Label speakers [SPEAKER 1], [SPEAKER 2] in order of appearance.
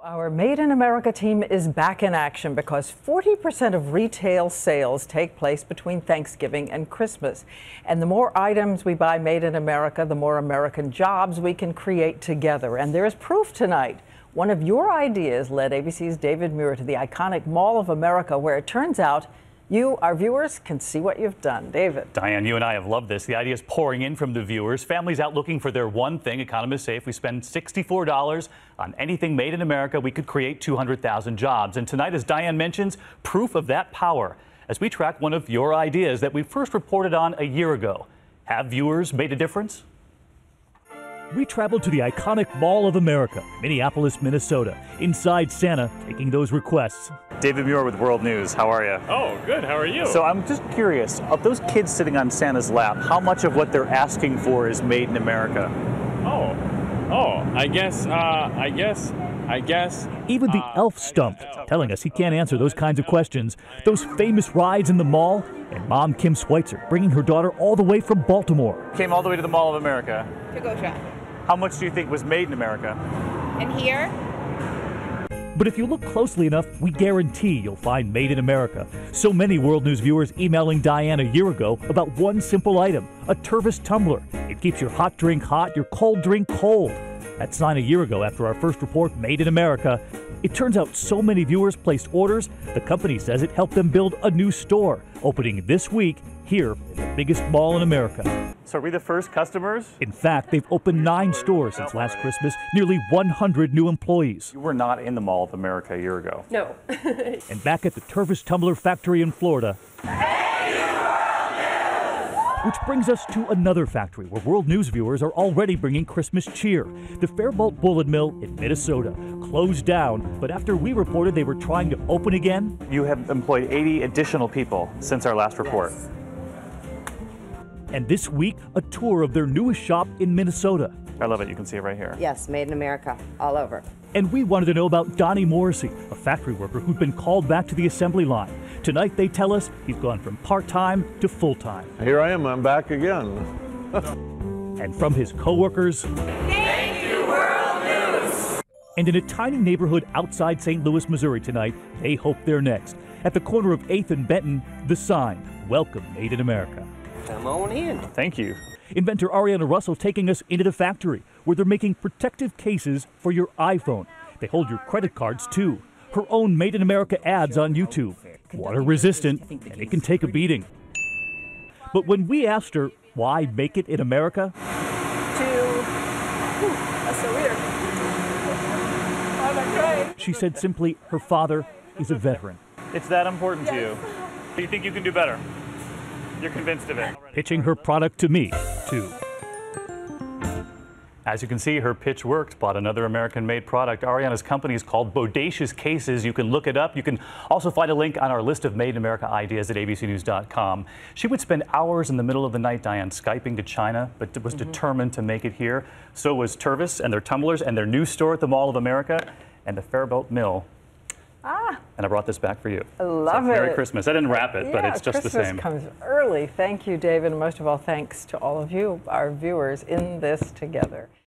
[SPEAKER 1] Our Made in America team is back in action because 40% of retail sales take place between Thanksgiving and Christmas. And the more items we buy made in America, the more American jobs we can create together. And there is proof tonight. One of your ideas led ABC's David Muir to the iconic Mall of America, where it turns out you, our viewers, can see what you've done. David.
[SPEAKER 2] Diane, you and I have loved this. The idea is pouring in from the viewers. Families out looking for their one thing. Economists say if we spend $64 on anything made in America, we could create 200,000 jobs. And tonight, as Diane mentions, proof of that power as we track one of your ideas that we first reported on a year ago. Have viewers made a difference?
[SPEAKER 3] We traveled to the iconic Mall of America, Minneapolis, Minnesota. Inside Santa, taking those requests.
[SPEAKER 2] David Muir with World News. How are you?
[SPEAKER 4] Oh, good. How are you?
[SPEAKER 2] So I'm just curious, of those kids sitting on Santa's lap, how much of what they're asking for is made in America?
[SPEAKER 4] I guess.
[SPEAKER 3] Even the elf stumped, telling us he can't answer those kinds of questions. Those famous rides in the mall, and Mom Kim Schweitzer bringing her daughter all the way from Baltimore.
[SPEAKER 2] Came all the way to the Mall of America.
[SPEAKER 5] To go shop.
[SPEAKER 2] How much do you think was made in America?
[SPEAKER 5] And here?
[SPEAKER 3] But if you look closely enough, we guarantee you'll find Made in America. So many World News viewers emailing Diane a year ago about one simple item, a Tervis tumbler. It keeps your hot drink hot, your cold drink cold. That's 9 a year ago after our first report, Made in America. It turns out so many viewers placed orders, the company says it helped them build a new store, opening this week here in the biggest mall in America.
[SPEAKER 2] So are we the first customers?
[SPEAKER 3] In fact, they've opened 9 stores since last Christmas, nearly 100 new employees.
[SPEAKER 2] You were not in the Mall of America a year ago.
[SPEAKER 5] No.
[SPEAKER 3] And back at the Tervis Tumbler factory in Florida. Which brings us to another factory where World News viewers are already bringing Christmas cheer. The Faribault Bullet Mill in Minnesota closed down, but after we reported they were trying to open again.
[SPEAKER 2] You have employed 80 additional people since our last report.
[SPEAKER 5] Yes.
[SPEAKER 3] And this week, a tour of their newest shop in Minnesota.
[SPEAKER 2] I love it. You can see it right here.
[SPEAKER 5] Yes, Made in America, all over.
[SPEAKER 3] And we wanted to know about Donnie Morrissey, a factory worker who'd been called back to the assembly line. Tonight, they tell us he's gone from part-time to full-time.
[SPEAKER 6] Here I am, I'm back again.
[SPEAKER 3] And from his co-workers,
[SPEAKER 5] Thank you, World News!
[SPEAKER 3] And in a tiny neighborhood outside St. Louis, Missouri tonight, they hope they're next. At the corner of 8th and Benton, the sign, Welcome Made in America.
[SPEAKER 7] Come on in.
[SPEAKER 2] Thank you.
[SPEAKER 3] Inventor Ariana Russell taking us into the factory where they're making protective cases for your iPhone. They hold your credit cards too. Her own Made in America ads on YouTube. Water resistant, and it can take a beating. But when we asked her why make it in America,
[SPEAKER 5] That's so weird.
[SPEAKER 3] she said simply her father is a veteran.
[SPEAKER 2] It's that important to you. You think you can do better? You're convinced of it.
[SPEAKER 3] Pitching her product to me, too.
[SPEAKER 2] As you can see, her pitch worked. Bought another American-made product. Ariana's company is called Bodacious Cases. You can look it up. You can also find a link on our list of Made in America ideas at abcnews.com. She would spend hours in the middle of the night, Diane, Skyping to China, but was determined to make it here. So was Tervis and their tumblers and their new store at the Mall of America and the Faribault Mill. And I brought this back for you.
[SPEAKER 1] I love it.
[SPEAKER 2] Merry Christmas. I didn't wrap it, but it's just
[SPEAKER 1] Christmas
[SPEAKER 2] the same.
[SPEAKER 1] Comes early. Thank you, David, and most of all, thanks to all of you, our viewers, in this together.